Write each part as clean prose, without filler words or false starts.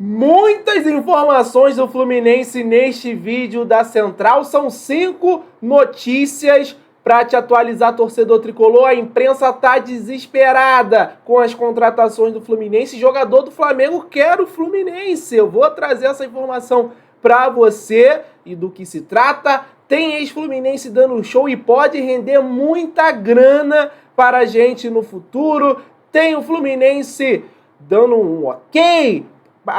Muitas informações do Fluminense neste vídeo da Central. São 5 notícias para te atualizar, torcedor tricolor. A imprensa tá desesperada com as contratações do Fluminense. Jogador do Flamengo quer o Fluminense. Eu vou trazer essa informação para você e do que se trata. Tem ex-Fluminense dando show e pode render muita grana para a gente no futuro. Tem o Fluminense dando um ok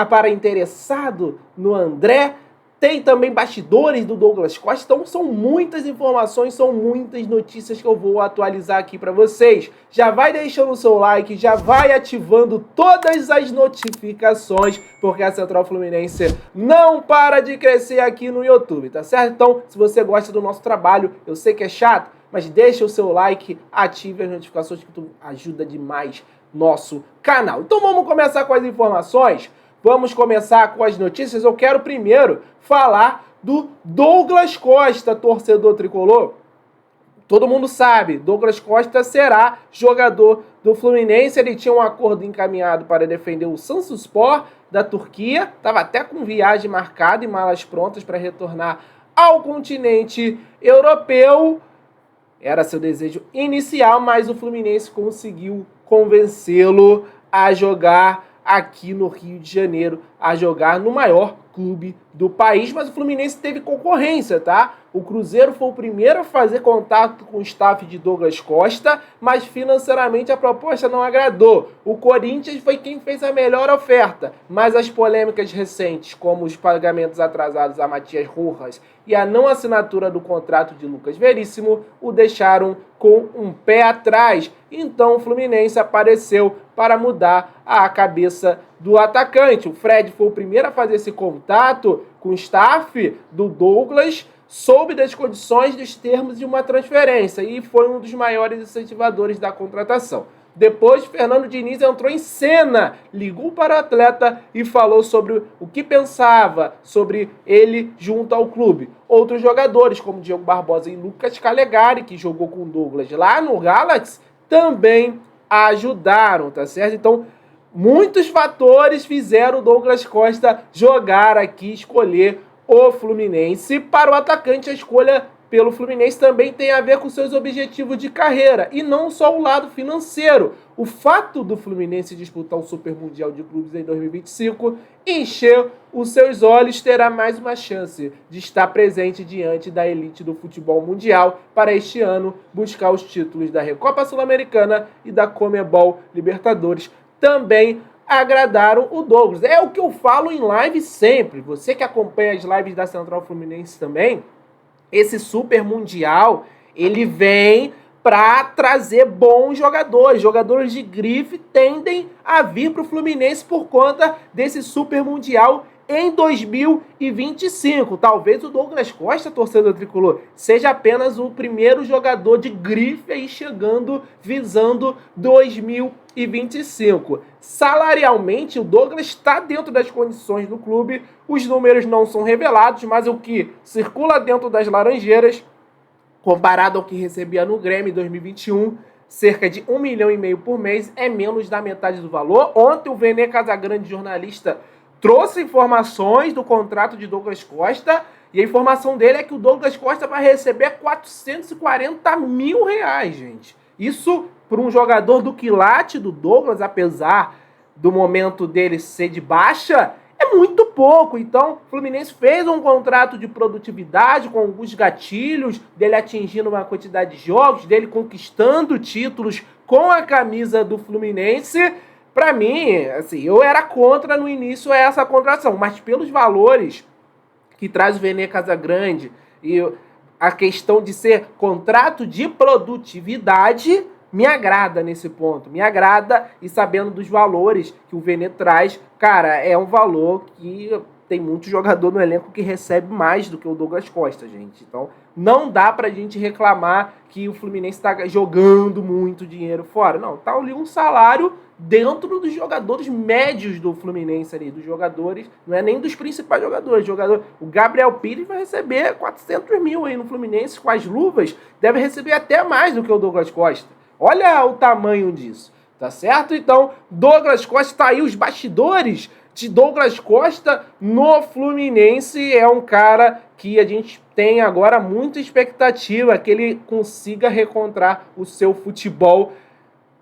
para interessado no André. Tem também bastidores do Douglas Costa. Então são muitas informações, são muitas notícias que eu vou atualizar aqui para vocês. Já vai deixando o seu like, já vai ativando todas as notificações, porque a Central Fluminense não para de crescer aqui no YouTube, tá certo? Então, se você gosta do nosso trabalho, eu sei que é chato, mas deixa o seu like, ative as notificações que tu ajuda demais nosso canal. Então vamos começar com as informações. Vamos começar com as notícias. Eu quero primeiro falar do Douglas Costa, torcedor tricolor. Todo mundo sabe, Douglas Costa será jogador do Fluminense. Ele tinha um acordo encaminhado para defender o Samsunspor da Turquia. Estava até com viagem marcada e malas prontas para retornar ao continente europeu. Era seu desejo inicial, mas o Fluminense conseguiu convencê-lo a jogar aqui no Rio de Janeiro, a jogar no maior clube do país, mas o Fluminense teve concorrência, tá? O Cruzeiro foi o primeiro a fazer contato com o staff de Douglas Costa, mas financeiramente a proposta não agradou. O Corinthians foi quem fez a melhor oferta, mas as polêmicas recentes, como os pagamentos atrasados a Matias Rojas e a não assinatura do contrato de Lucas Veríssimo, o deixaram com um pé atrás. Então o Fluminense apareceu para mudar a cabeça do atacante. O Fred foi o primeiro a fazer esse contato com o staff do Douglas, soube das condições dos termos de uma transferência e foi um dos maiores incentivadores da contratação. Depois, Fernando Diniz entrou em cena, ligou para o atleta e falou sobre o que pensava sobre ele junto ao clube. Outros jogadores, como Diego Barbosa e Lucas Calegari, que jogou com o Douglas lá no Galaxy, também ajudaram, tá certo? Então, muitos fatores fizeram o Douglas Costa jogar aqui, escolher o Fluminense. Para o atacante, a escolha pelo Fluminense também tem a ver com seus objetivos de carreira e não só o lado financeiro. O fato do Fluminense disputar o Super Mundial de Clubes em 2025 encher os seus olhos, terá mais uma chance de estar presente diante da elite do futebol mundial para este ano buscar os títulos da Recopa Sul-Americana e da Conmebol Libertadores. Também agradaram o Douglas. É o que eu falo em live sempre. Você que acompanha as lives da Central Fluminense também, esse Super Mundial, ele vem para trazer bons jogadores. Jogadores de grife tendem a vir para o Fluminense por conta desse Super Mundial em 2025. Talvez o Douglas Costa, torcedor tricolor, seja apenas o primeiro jogador de grife aí chegando, visando 2025. Salarialmente, o Douglas está dentro das condições do clube. Os números não são revelados, mas o que circula dentro das Laranjeiras, comparado ao que recebia no Grêmio em 2021, cerca de 1,5 milhão por mês, é menos da metade do valor. Ontem o Vene Casagrande, jornalista, trouxe informações do contrato de Douglas Costa, e a informação dele é que o Douglas Costa vai receber 440 mil reais, gente. Isso, para um jogador do quilate do Douglas, apesar do momento dele ser de baixa, é muito pouco. Então, o Fluminense fez um contrato de produtividade com alguns gatilhos, dele atingindo uma quantidade de jogos, dele conquistando títulos com a camisa do Fluminense. Para mim, assim, eu era contra no início essa contratação, mas pelos valores que traz o Vene Casagrande e a questão de ser contrato de produtividade, me agrada nesse ponto, me agrada, e sabendo dos valores que o Vene traz, cara, é um valor que tem muito jogador no elenco que recebe mais do que o Douglas Costa, gente. Então, não dá pra gente reclamar que o Fluminense tá jogando muito dinheiro fora. Não, tá ali um salário dentro dos jogadores médios do Fluminense ali, dos jogadores, não é nem dos principais jogadores. O Gabriel Pires vai receber 400 mil aí no Fluminense com as luvas, deve receber até mais do que o Douglas Costa. Olha o tamanho disso, tá certo? Então, Douglas Costa tá aí, os bastidores Douglas Costa no Fluminense é um cara que a gente tem agora muita expectativa que ele consiga recontrar o seu futebol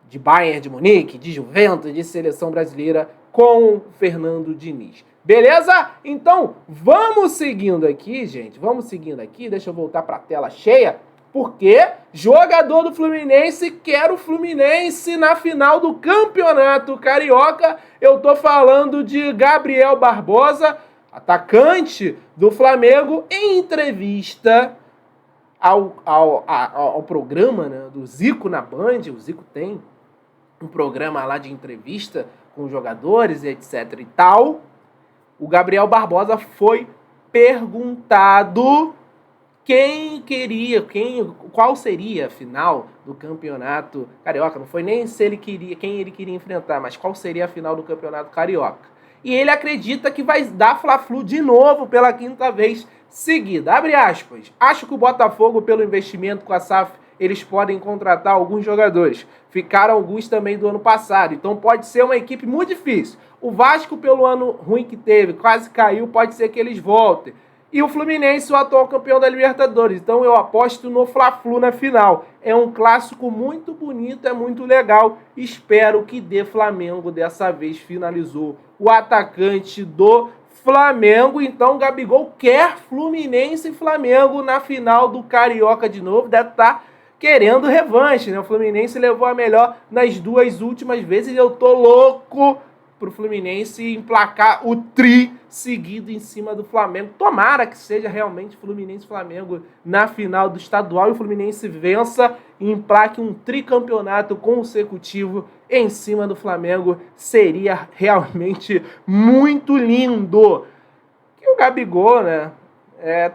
de Bayern de Munique, de Juventus, de seleção brasileira com o Fernando Diniz. Beleza? Então, vamos seguindo aqui, gente. Vamos seguindo aqui. Deixa eu voltar para a tela cheia. Porque jogador do Fluminense quer o Fluminense na final do Campeonato Carioca. Eu tô falando de Gabriel Barbosa, atacante do Flamengo, em entrevista ao programa, né, do Zico na Band. O Zico tem um programa lá de entrevista com jogadores e etc e tal. O Gabriel Barbosa foi perguntado qual seria a final do Campeonato Carioca. Não foi nem se ele queria, quem ele queria enfrentar, mas qual seria a final do Campeonato Carioca. E ele acredita que vai dar Fla-Flu de novo pela 5ª vez seguida. Abre aspas. Acho que o Botafogo, pelo investimento com a SAF, eles podem contratar alguns jogadores. Ficaram alguns também do ano passado. Então pode ser uma equipe muito difícil. O Vasco, pelo ano ruim que teve, quase caiu, pode ser que eles voltem. E o Fluminense, o atual campeão da Libertadores. Então eu aposto no Fla-Flu na final. É um clássico muito bonito, é muito legal. Espero que dê Flamengo dessa vez, finalizou o atacante do Flamengo. Então o Gabigol quer Fluminense e Flamengo na final do Carioca de novo. Deve estar querendo revanche, né? O Fluminense levou a melhor nas 2 últimas vezes e eu tô louco pro Fluminense emplacar o tri seguido em cima do Flamengo. Tomara que seja realmente Fluminense e Flamengo na final do estadual e o Fluminense vença e emplaque um tricampeonato consecutivo em cima do Flamengo. Seria realmente muito lindo. E o Gabigol, né,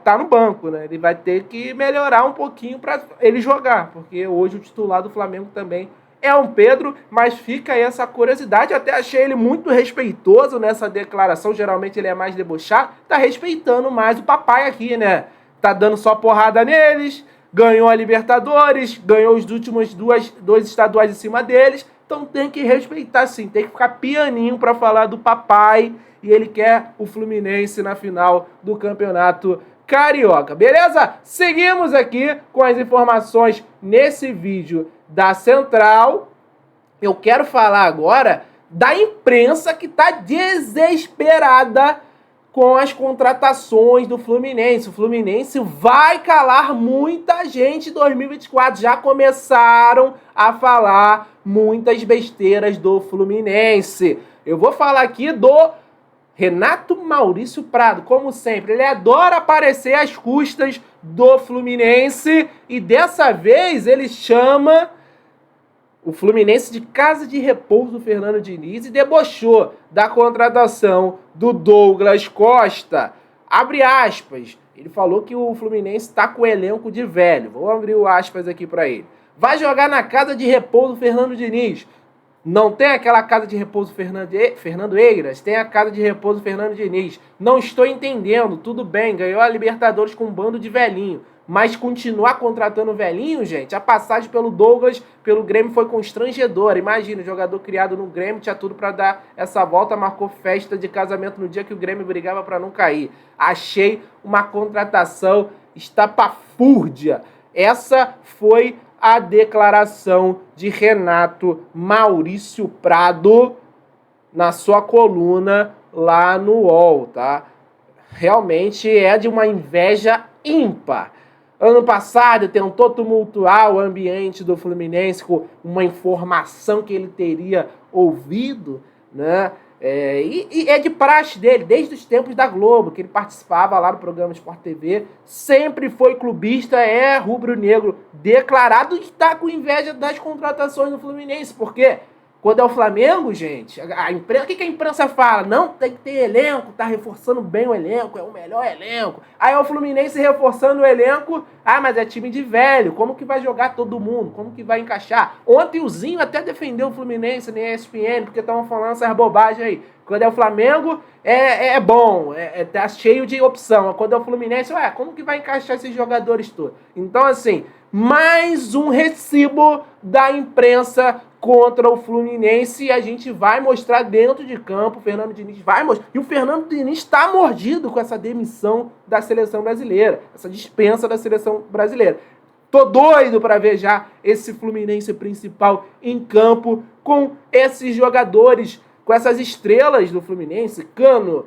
tá no banco, né? Ele vai ter que melhorar um pouquinho para ele jogar, porque hoje o titular do Flamengo também é um Pedro, mas fica aí essa curiosidade. Eu até achei ele muito respeitoso nessa declaração. Geralmente ele é mais debochado. Tá respeitando mais o papai aqui, né? Tá dando só porrada neles. Ganhou a Libertadores. Ganhou os últimos dois estaduais em cima deles. Então tem que respeitar sim. Tem que ficar pianinho pra falar do papai. E ele quer o Fluminense na final do Campeonato Carioca. Beleza? Seguimos aqui com as informações nesse vídeo da Central. Eu quero falar agora da imprensa que está desesperada com as contratações do Fluminense. O Fluminense vai calar muita gente em 2024. Já começaram a falar muitas besteiras do Fluminense. Eu vou falar aqui do Renato Maurício Prado, como sempre. Ele adora aparecer às custas do Fluminense e dessa vez ele chama o Fluminense de casa de repouso do Fernando Diniz e debochou da contratação do Douglas Costa. Abre aspas. Ele falou que o Fluminense está com o elenco de velho. Vou abrir o aspas aqui para ele. Vai jogar na casa de repouso do Fernando Diniz. Não tem aquela casa de repouso Fernando Eiras, tem a casa de repouso Fernando Diniz. Não estou entendendo, tudo bem, ganhou a Libertadores com um bando de velhinho. Mas continuar contratando velhinho, gente, a passagem pelo Douglas, pelo Grêmio foi constrangedora. Imagina, o jogador criado no Grêmio tinha tudo para dar essa volta, marcou festa de casamento no dia que o Grêmio brigava para não cair. Achei uma contratação estapafúrdia. Essa foi a declaração de Renato Maurício Prado na sua coluna lá no UOL, tá? Realmente é de uma inveja ímpar. Ano passado tentou tumultuar o ambiente do Fluminense com uma informação que ele teria ouvido, né? E é de praxe dele, desde os tempos da Globo, que ele participava lá no programa Sport TV, sempre foi clubista, é rubro-negro declarado e está com inveja das contratações do Fluminense, porque quando é o Flamengo, gente, o que a imprensa fala? Não, tem que ter elenco, tá reforçando bem o elenco, é o melhor elenco. Aí é o Fluminense reforçando o elenco, mas é time de velho, como que vai jogar todo mundo? Como que vai encaixar? Ontem o Zinho até defendeu o Fluminense na ESPN, porque estavam falando essas bobagens aí. Quando é o Flamengo, é bom, tá cheio de opção. Quando é o Fluminense, como que vai encaixar esses jogadores todos? Então, assim, mais um recibo da imprensa contra o Fluminense, e a gente vai mostrar dentro de campo, o Fernando Diniz vai mostrar, e o Fernando Diniz está mordido com essa demissão da seleção brasileira, essa dispensa da seleção brasileira. Tô doido para ver já esse Fluminense principal em campo com esses jogadores, com essas estrelas do Fluminense, Cano,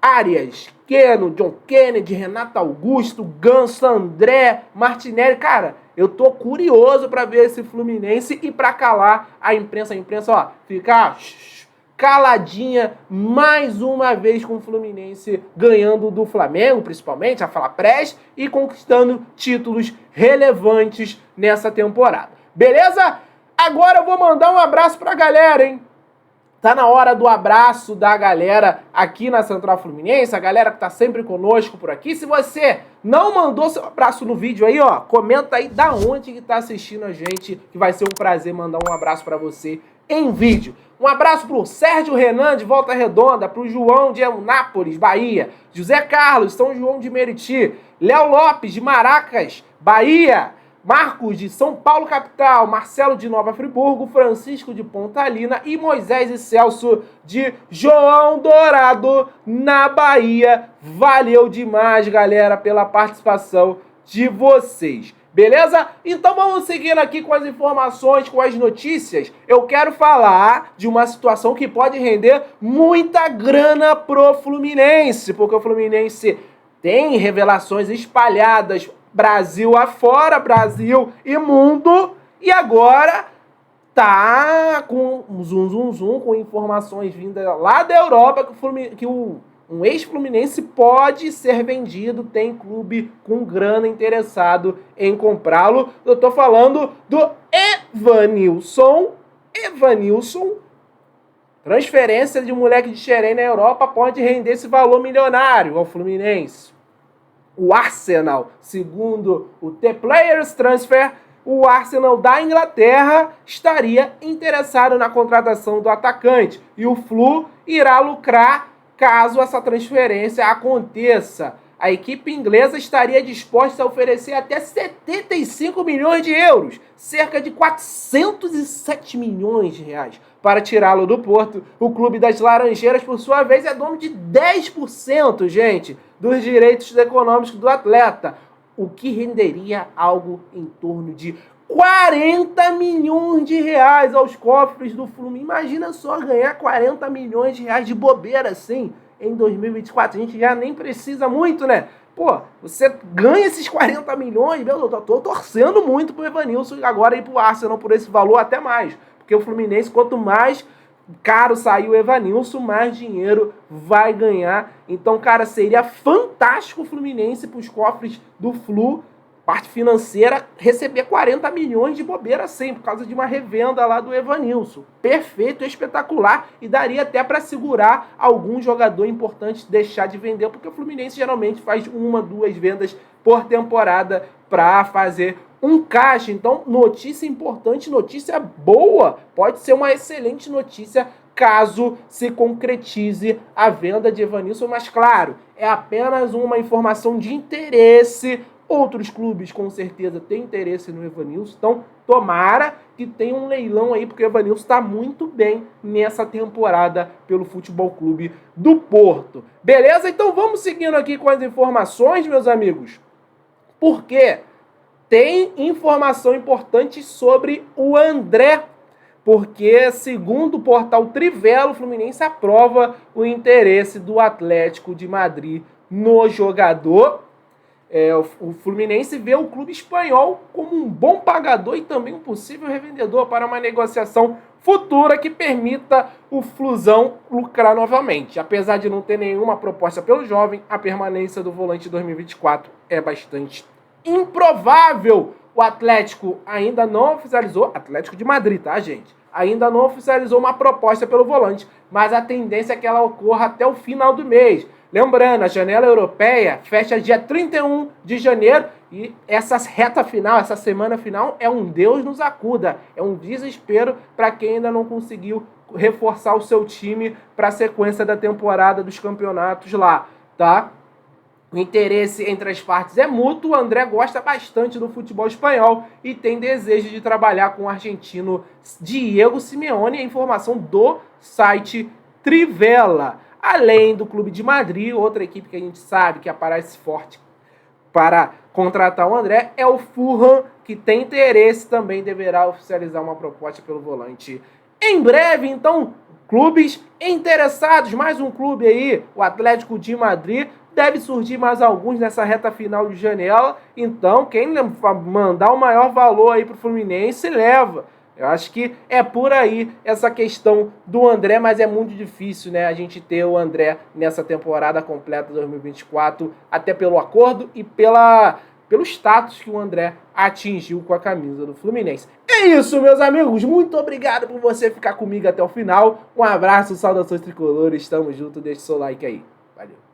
Arias, Keno, John Kennedy, Renato Augusto, Ganso, André, Martinelli. Cara, eu tô curioso para ver esse Fluminense e para calar a imprensa. A imprensa, ó, ficar caladinha mais uma vez com o Fluminense ganhando do Flamengo, principalmente, a Fla-Pres, e conquistando títulos relevantes nessa temporada. Beleza? Agora eu vou mandar um abraço pra galera, hein? Tá na hora do abraço da galera aqui na Central Fluminense, a galera que tá sempre conosco por aqui. Se você não mandou seu abraço no vídeo aí, ó, comenta aí da onde que tá assistindo a gente, que vai ser um prazer mandar um abraço pra você em vídeo. Um abraço pro Sérgio Renan de Volta Redonda, pro João de Eunápolis, Bahia, José Carlos, São João de Meriti, Léo Lopes de Maracas, Bahia, Marcos de São Paulo capital, Marcelo de Nova Friburgo, Francisco de Pontalina e Moisés e Celso de João Dourado, na Bahia. Valeu demais, galera, pela participação de vocês. Beleza? Então vamos seguindo aqui com as informações, com as notícias. Eu quero falar de uma situação que pode render muita grana pro Fluminense, porque o Fluminense tem revelações espalhadas Brasil afora, Brasil e mundo, e agora tá com zoom, com informações vindas lá da Europa que um ex-fluminense pode ser vendido, tem clube com grana interessado em comprá-lo. Eu tô falando do Evanilson, transferência de um moleque de Xerém na Europa pode render esse valor milionário ao Fluminense. O Arsenal, segundo o The Players Transfer, o Arsenal da Inglaterra estaria interessado na contratação do atacante e o Flu irá lucrar caso essa transferência aconteça. A equipe inglesa estaria disposta a oferecer até 75 milhões de euros, cerca de 407 milhões de reais, para tirá-lo do Porto. O Clube das Laranjeiras, por sua vez, é dono de 10%, gente, dos direitos econômicos do atleta, o que renderia algo em torno de 40 milhões de reais aos cofres do Fluminense. Imagina só ganhar 40 milhões de reais de bobeira assim em 2024. A gente já nem precisa muito, né? Pô, você ganha esses 40 milhões, meu, eu tô torcendo muito pro Evanilson agora ir pro Arsenal por esse valor, até mais. Porque o Fluminense, quanto mais caro sair o Evanilson, mais dinheiro vai ganhar. Então, cara, seria fantástico o Fluminense pros cofres do Flu, parte financeira, receber 40 milhões de bobeira assim, por causa de uma revenda lá do Evanilson. Perfeito, espetacular, e daria até para segurar algum jogador importante deixar de vender, porque o Fluminense geralmente faz 1, 2 vendas por temporada para fazer um caixa. Então, notícia importante, notícia boa, pode ser uma excelente notícia caso se concretize a venda de Evanilson, mas claro, é apenas uma informação de interesse. Outros clubes com certeza têm interesse no Evanilson, então tomara que tenha um leilão aí, porque o Evanilson está muito bem nessa temporada pelo Futebol Clube do Porto. Beleza? Então vamos seguindo aqui com as informações, meus amigos, porque tem informação importante sobre o André, porque segundo o portal Trivelo, o Fluminense aprova o interesse do Atlético de Madrid no jogador. O Fluminense vê o clube espanhol como um bom pagador e também um possível revendedor para uma negociação futura que permita o Flusão lucrar novamente. Apesar de não ter nenhuma proposta pelo jovem, a permanência do volante 2024 é bastante improvável. O Atlético ainda não oficializou, Atlético de Madrid, tá, gente? Ainda não oficializou uma proposta pelo volante, mas a tendência é que ela ocorra até o final do mês. Lembrando, a janela europeia fecha dia 31 de janeiro e essa reta final, essa semana final, é um Deus nos acuda. É um desespero para quem ainda não conseguiu reforçar o seu time para a sequência da temporada dos campeonatos lá, tá? O interesse entre as partes é mútuo. O André gosta bastante do futebol espanhol e tem desejo de trabalhar com o argentino Diego Simeone. A informação do site Trivela. Além do Clube de Madrid, outra equipe que a gente sabe que aparece forte para contratar o André é o Fulham, que tem interesse, também deverá oficializar uma proposta pelo volante em breve. Então, clubes interessados, mais um clube aí, o Atlético de Madrid. Deve surgir mais alguns nessa reta final de janela. Então, quem mandar o maior valor aí pro Fluminense, leva. Eu acho que é por aí essa questão do André, mas é muito difícil, né, a gente ter o André nessa temporada completa 2024, até pelo acordo e pelo status que o André atingiu com a camisa do Fluminense. É isso, meus amigos. Muito obrigado por você ficar comigo até o final. Um abraço, saudações tricolores. Tamo junto. Deixa o seu like aí. Valeu.